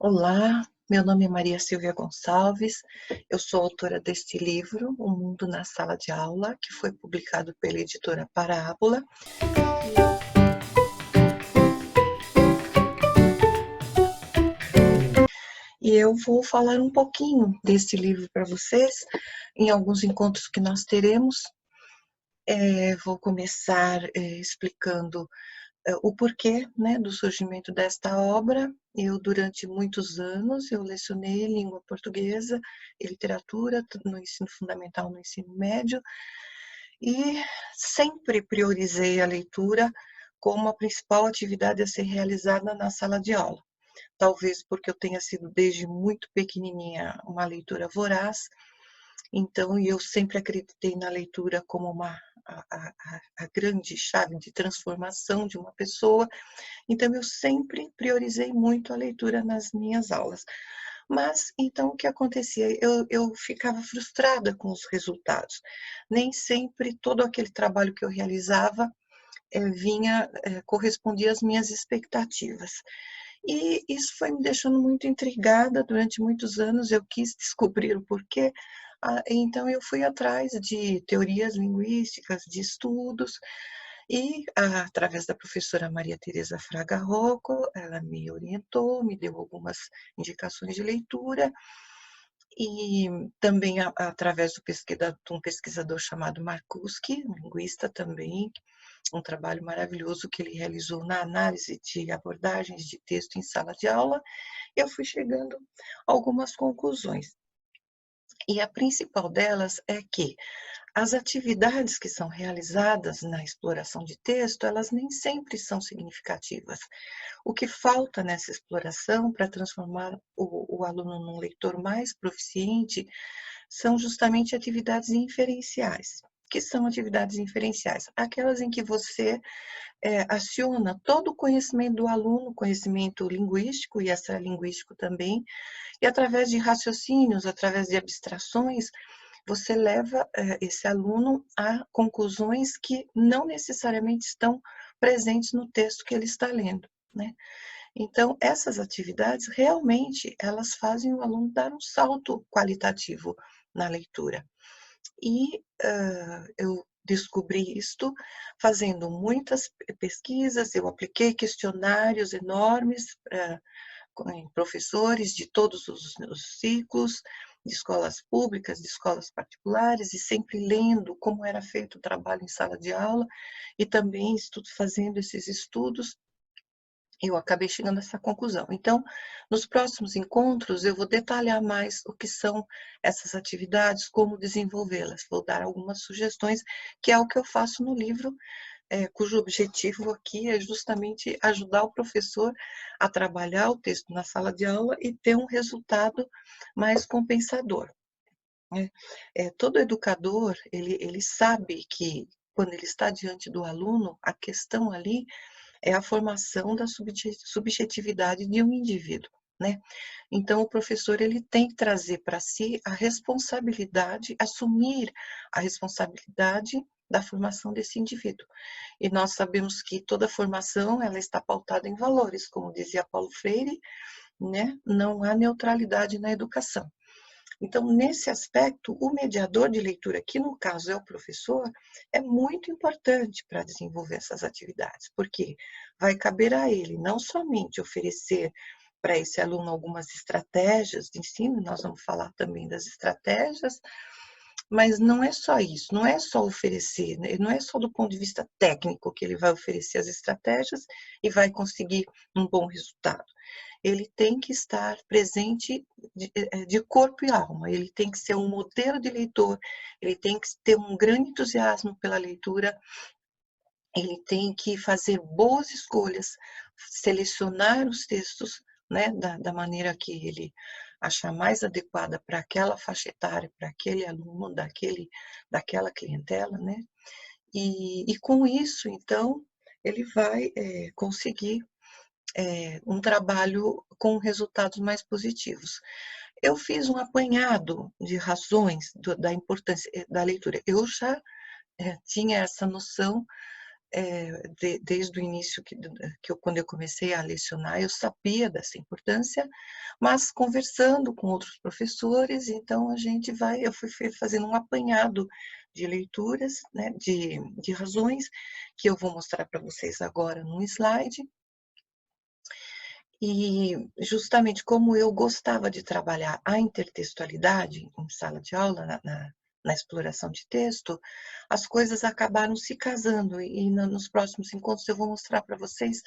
Olá, meu nome é Maria Silvia Gonçalves, eu sou autora deste livro, O Mundo na Sala de Aula, que foi publicado pela editora Parábola. E eu vou falar um pouquinho deste livro para vocês, em alguns encontros que nós teremos. Vou começar explicando o porquê, né, do surgimento desta obra. Durante muitos anos, eu lecionei língua portuguesa e literatura, tanto no ensino fundamental, no ensino médio, e sempre priorizei a leitura como a principal atividade a ser realizada na sala de aula. Talvez porque eu tenha sido desde muito pequenininha uma leitora voraz, então eu sempre acreditei na leitura como a grande chave de transformação de uma pessoa, então eu sempre priorizei muito a leitura nas minhas aulas. Mas, então, o que acontecia? Eu ficava frustrada com os resultados. Nem sempre todo aquele trabalho que eu realizava correspondia às minhas expectativas. E isso foi me deixando muito intrigada durante muitos anos, eu quis descobrir o porquê, então eu fui atrás de teorias linguísticas, de estudos, e através da professora Maria Tereza Fraga Rocco, ela me orientou, me deu algumas indicações de leitura, e também através de um pesquisador chamado Marcuski, um linguista também, um trabalho maravilhoso que ele realizou na análise de abordagens de texto em sala de aula, eu fui chegando a algumas conclusões. E a principal delas é que as atividades que são realizadas na exploração de texto, elas nem sempre são significativas. O que falta nessa exploração para transformar o aluno num leitor mais proficiente são justamente atividades inferenciais. Que são atividades inferenciais? Aquelas em que você aciona todo o conhecimento do aluno, conhecimento linguístico e extralinguístico também, e através de raciocínios, através de abstrações, você leva esse aluno a conclusões que não necessariamente estão presentes no texto que ele está lendo, né? Então, essas atividades realmente elas fazem o aluno dar um salto qualitativo na leitura. E eu descobri isto fazendo muitas pesquisas, eu apliquei questionários enormes em professores de todos os ciclos, de escolas públicas, de escolas particulares, e sempre lendo como era feito o trabalho em sala de aula, e também fazendo esses estudos, eu acabei chegando a essa conclusão. Então, nos próximos encontros, eu vou detalhar mais o que são essas atividades, como desenvolvê-las. Vou dar algumas sugestões, que é o que eu faço no livro, cujo objetivo aqui é justamente ajudar o professor a trabalhar o texto na sala de aula e ter um resultado mais compensador, né. Todo educador, ele sabe que, quando ele está diante do aluno, a questão ali é a formação da subjetividade de um indivíduo, né. Então o professor ele tem que trazer para si a responsabilidade, assumir a responsabilidade da formação desse indivíduo. E nós sabemos que toda formação ela está pautada em valores, como dizia Paulo Freire, né, não há neutralidade na educação. Então, nesse aspecto, o mediador de leitura, que no caso é o professor, é muito importante para desenvolver essas atividades, porque vai caber a ele não somente oferecer para esse aluno algumas estratégias de ensino, nós vamos falar também das estratégias, mas não é só isso, não é só oferecer, né, não é só do ponto de vista técnico que ele vai oferecer as estratégias e vai conseguir um bom resultado. Ele tem que estar presente de corpo e alma, ele tem que ser um modelo de leitor, ele tem que ter um grande entusiasmo pela leitura, ele tem que fazer boas escolhas, selecionar os textos, né, da maneira que ele achar mais adequada para aquela faixa etária, para aquele aluno, daquela clientela, né. E com isso, então, ele vai conseguir um trabalho com resultados mais positivos. Eu fiz um apanhado de razões da importância da leitura. Eu já tinha essa noção desde o início quando eu comecei a lecionar, eu sabia dessa importância, mas conversando com outros professores, então eu fui fazendo um apanhado de leituras, né, de razões, que eu vou mostrar para vocês agora num slide. E justamente como eu gostava de trabalhar a intertextualidade em sala de aula, na exploração de texto, as coisas acabaram se casando e nos próximos encontros eu vou mostrar para vocês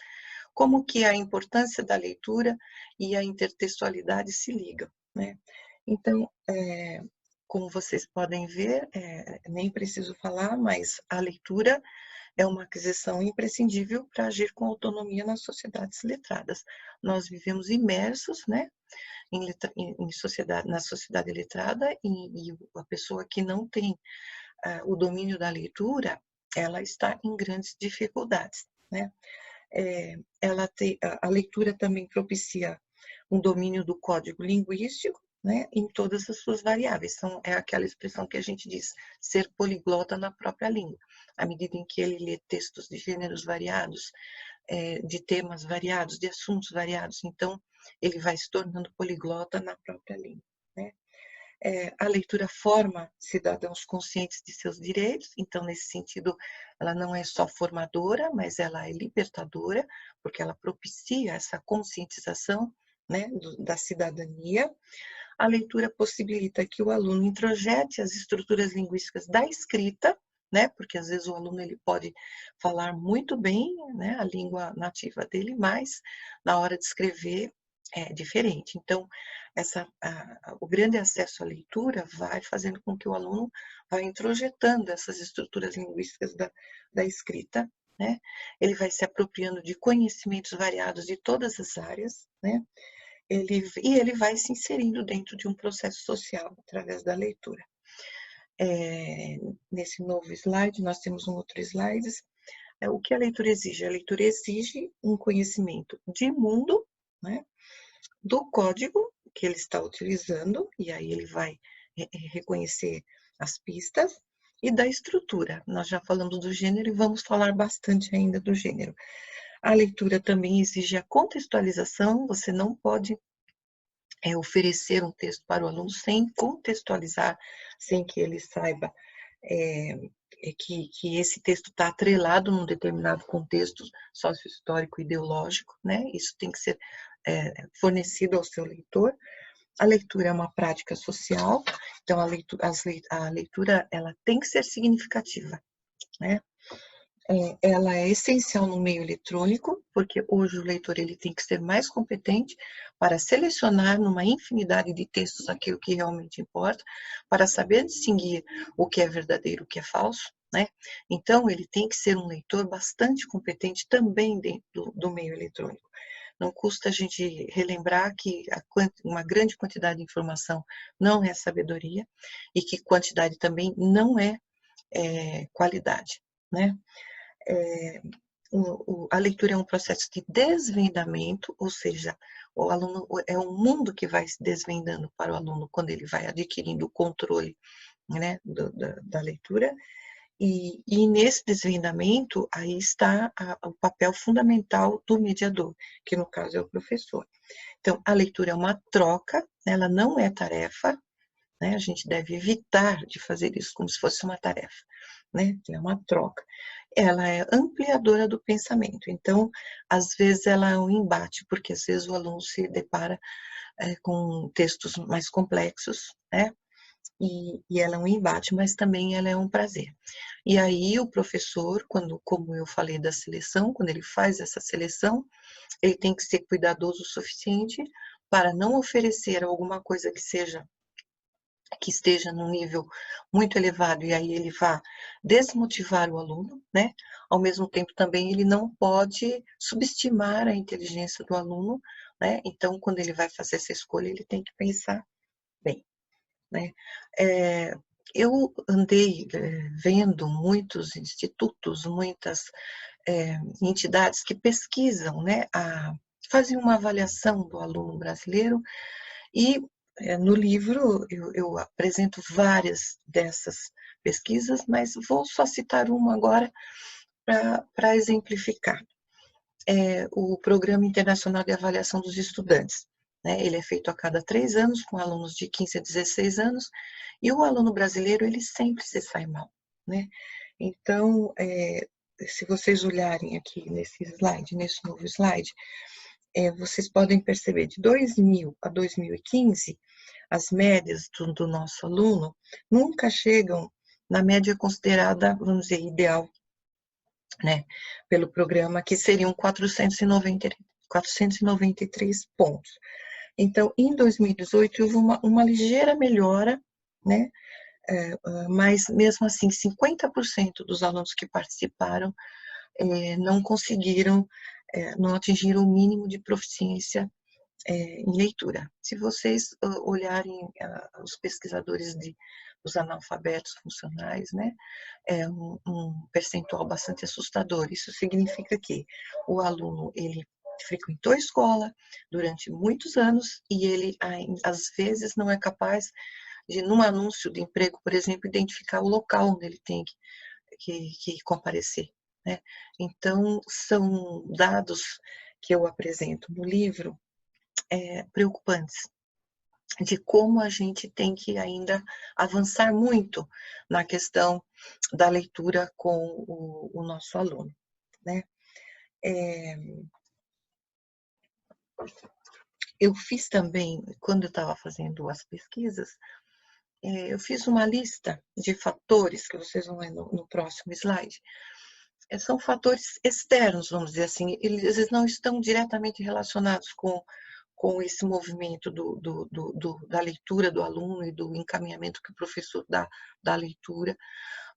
como que a importância da leitura e a intertextualidade se ligam, né? Então, como vocês podem ver, nem preciso falar, mas a leitura é uma aquisição imprescindível para agir com autonomia nas sociedades letradas. Nós vivemos imersos, né, na sociedade letrada, e a pessoa que não tem o domínio da leitura, ela está em grandes dificuldades, né? A leitura também propicia um domínio do código linguístico, né, em todas as suas variáveis. Então, é aquela expressão que a gente diz, ser poliglota na própria língua. À medida em que ele lê textos de gêneros variados, de temas variados, de assuntos variados, então, ele vai se tornando poliglota na própria língua, né? A leitura forma cidadãos conscientes de seus direitos, então, nesse sentido, ela não é só formadora, mas ela é libertadora, porque ela propicia essa conscientização, né, da cidadania. A leitura possibilita que o aluno introjete as estruturas linguísticas da escrita, né, porque às vezes o aluno ele pode falar muito bem, né, a língua nativa dele, mas na hora de escrever é diferente. Então, o grande acesso à leitura vai fazendo com que o aluno vá introjetando essas estruturas linguísticas da escrita, né? Ele vai se apropriando de conhecimentos variados de todas as áreas, né? Ele vai se inserindo dentro de um processo social através da leitura. Nesse novo slide, nós temos um outro slide. O que a leitura exige? A leitura exige um conhecimento de mundo, né? Do código que ele está utilizando, e aí ele vai reconhecer as pistas, e da estrutura. Nós já falamos do gênero e vamos falar bastante ainda do gênero. A leitura também exige a contextualização, você não pode oferecer um texto para o aluno sem contextualizar, sem que ele saiba que esse texto está atrelado num determinado contexto sócio-histórico ideológico, né? Isso tem que ser fornecido ao seu leitor. A leitura é uma prática social, então a leitura ela tem que ser significativa, né? Ela é essencial no meio eletrônico, porque hoje o leitor ele tem que ser mais competente para selecionar numa infinidade de textos aquilo que realmente importa, para saber distinguir o que é verdadeiro e o que é falso, né? Então, ele tem que ser um leitor bastante competente também dentro do meio eletrônico. Não custa a gente relembrar que uma grande quantidade de informação não é sabedoria e que quantidade também não é qualidade, né? A leitura é um processo de desvendamento, ou seja, o aluno é um mundo que vai se desvendando para o aluno quando ele vai adquirindo o controle, né, da leitura, e nesse desvendamento aí está o papel fundamental do mediador, que no caso é o professor. Então, a leitura é uma troca, ela não é tarefa, né? A gente deve evitar de fazer isso como se fosse uma tarefa, né? É uma troca. Ela é ampliadora do pensamento. Então, às vezes ela é um embate, porque às vezes o aluno se depara com textos mais complexos, né? E ela é um embate, mas também ela é um prazer. E aí o professor, como eu falei da seleção, quando ele faz essa seleção, ele tem que ser cuidadoso o suficiente para não oferecer alguma coisa que esteja num nível muito elevado, e aí ele vai desmotivar o aluno, né? Ao mesmo tempo também ele não pode subestimar a inteligência do aluno, né? Então, quando ele vai fazer essa escolha, ele tem que pensar bem, né? Eu andei vendo muitos institutos, muitas entidades que pesquisam, né? Fazem uma avaliação do aluno brasileiro e no livro eu apresento várias dessas pesquisas, mas vou só citar uma agora, para exemplificar, o Programa Internacional de Avaliação dos Estudantes, né? Ele é feito a cada 3 anos, com alunos de 15 a 16 anos, e o aluno brasileiro, ele sempre se sai mal, né? Então, se vocês olharem aqui nesse slide, nesse novo slide, vocês podem perceber, de 2000 a 2015, as médias do nosso aluno nunca chegam na média considerada, vamos dizer, ideal, né, pelo programa, que seriam 493 pontos. Então, em 2018, houve uma ligeira melhora, né, mas mesmo assim, 50% dos alunos que participaram não conseguiram, não atingiram o mínimo de proficiência em leitura. Se vocês olharem os pesquisadores dos analfabetos funcionais, né, é um percentual bastante assustador. Isso significa que o aluno, ele frequentou a escola durante muitos anos e ele, às vezes, não é capaz de, num anúncio de emprego, por exemplo, identificar o local onde ele tem que comparecer, né? Então, são dados que eu apresento no livro preocupantes, de como a gente tem que ainda avançar muito na questão da leitura com o nosso aluno, né? Eu fiz também, quando eu estava fazendo as pesquisas, eu fiz uma lista de fatores, que vocês vão ver no próximo slide. São fatores externos, vamos dizer assim, eles não estão diretamente relacionados com esse movimento da leitura do aluno e do encaminhamento que o professor dá da leitura,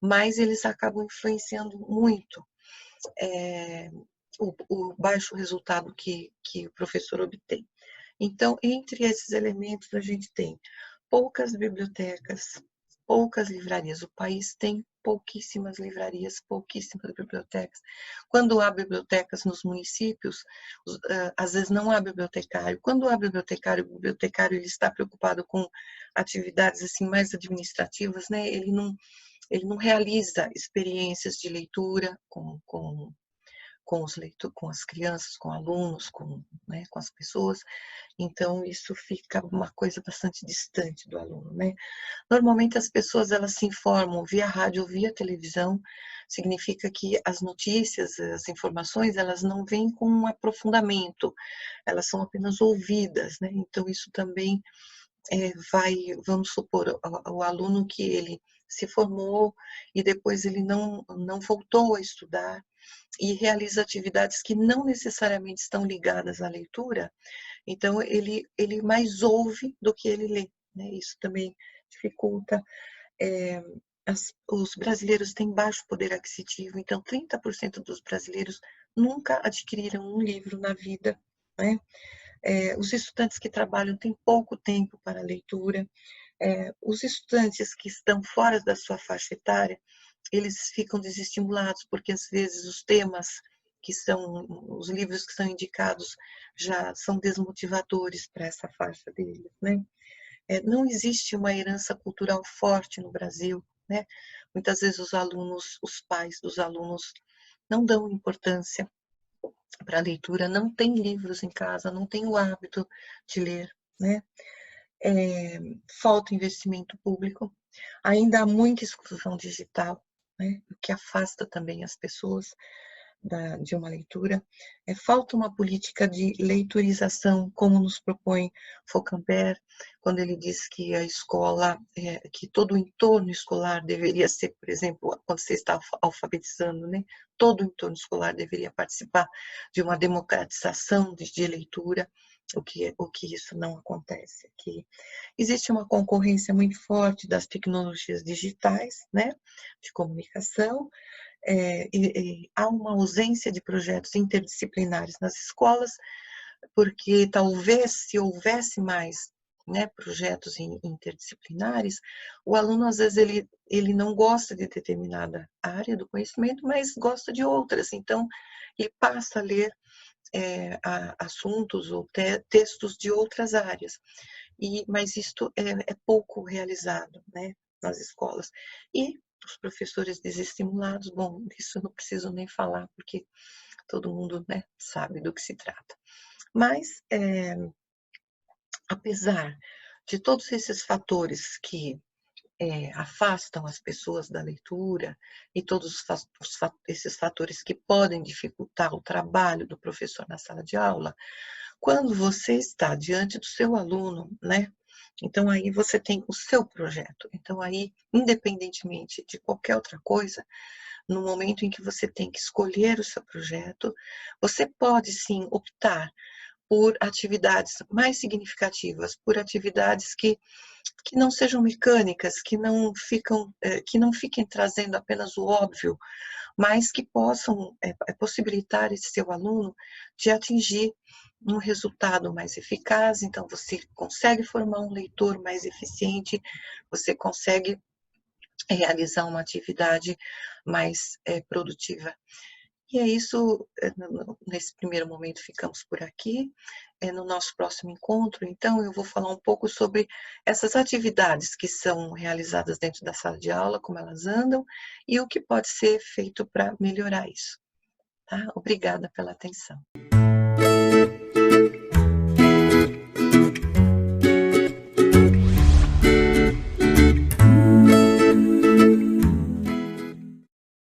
mas eles acabam influenciando muito o baixo resultado que o professor obtém. Então, entre esses elementos, a gente tem poucas bibliotecas, poucas livrarias. O país tem pouquíssimas livrarias, pouquíssimas bibliotecas. Quando há bibliotecas nos municípios, às vezes não há bibliotecário. Quando há bibliotecário, o bibliotecário ele está preocupado com atividades assim mais administrativas, né? Ele não realiza experiências de leitura com as crianças, com alunos, né, com as pessoas. Então, isso fica uma coisa bastante distante do aluno, né? Normalmente, as pessoas, elas se informam via rádio ou via televisão, significa que as notícias, as informações, elas não vêm com um aprofundamento, elas são apenas ouvidas, né? Então, isso também vamos supor, o aluno que ele se formou e depois ele não voltou a estudar e realiza atividades que não necessariamente estão ligadas à leitura, então ele mais ouve do que ele lê, né? Isso também dificulta. Os brasileiros têm baixo poder aquisitivo, então 30% dos brasileiros nunca adquiriram um livro na vida, né? Os estudantes que trabalham têm pouco tempo para a leitura. Os estudantes que estão fora da sua faixa etária, eles ficam desestimulados, porque às vezes os temas que são, os livros que são indicados já são desmotivadores para essa faixa deles, né? Não existe uma herança cultural forte no Brasil, né? Muitas vezes os alunos, os pais dos alunos não dão importância para a leitura, não tem livros em casa, não tem o hábito de ler, né? Falta investimento público, ainda há muita exclusão digital, né? O que afasta também as pessoas de uma leitura. Falta uma política de leiturização, como nos propõe Fauconbert, quando ele diz que a escola, que todo o entorno escolar deveria ser, por exemplo, quando você está alfabetizando, né? Todo o entorno escolar deveria participar de uma democratização de leitura, o que isso não acontece aqui. Existe uma concorrência muito forte das tecnologias digitais, né, de comunicação, há uma ausência de projetos interdisciplinares nas escolas, porque talvez se houvesse mais, né, projetos interdisciplinares, o aluno às vezes ele não gosta de determinada área do conhecimento, mas gosta de outras, então ele passa a ler assuntos ou textos de outras áreas, mas isto é pouco realizado, né, nas escolas. E os professores desestimulados, bom, isso eu não preciso nem falar, porque todo mundo, né, sabe do que se trata. Mas, apesar de todos esses fatores que afastam as pessoas da leitura e todos esses fatores que podem dificultar o trabalho do professor na sala de aula, quando você está diante do seu aluno, né? Então aí você tem o seu projeto. Então aí, independentemente de qualquer outra coisa, no momento em que você tem que escolher o seu projeto, você pode sim optar por atividades mais significativas, por atividades que não sejam mecânicas, que não fiquem trazendo apenas o óbvio, mas que possam possibilitar esse seu aluno de atingir um resultado mais eficaz. Então, você consegue formar um leitor mais eficiente, você consegue realizar uma atividade mais produtiva. E é isso, nesse primeiro momento ficamos por aqui. No nosso próximo encontro, então, eu vou falar um pouco sobre essas atividades que são realizadas dentro da sala de aula, como elas andam, e o que pode ser feito para melhorar isso. Tá? Obrigada pela atenção.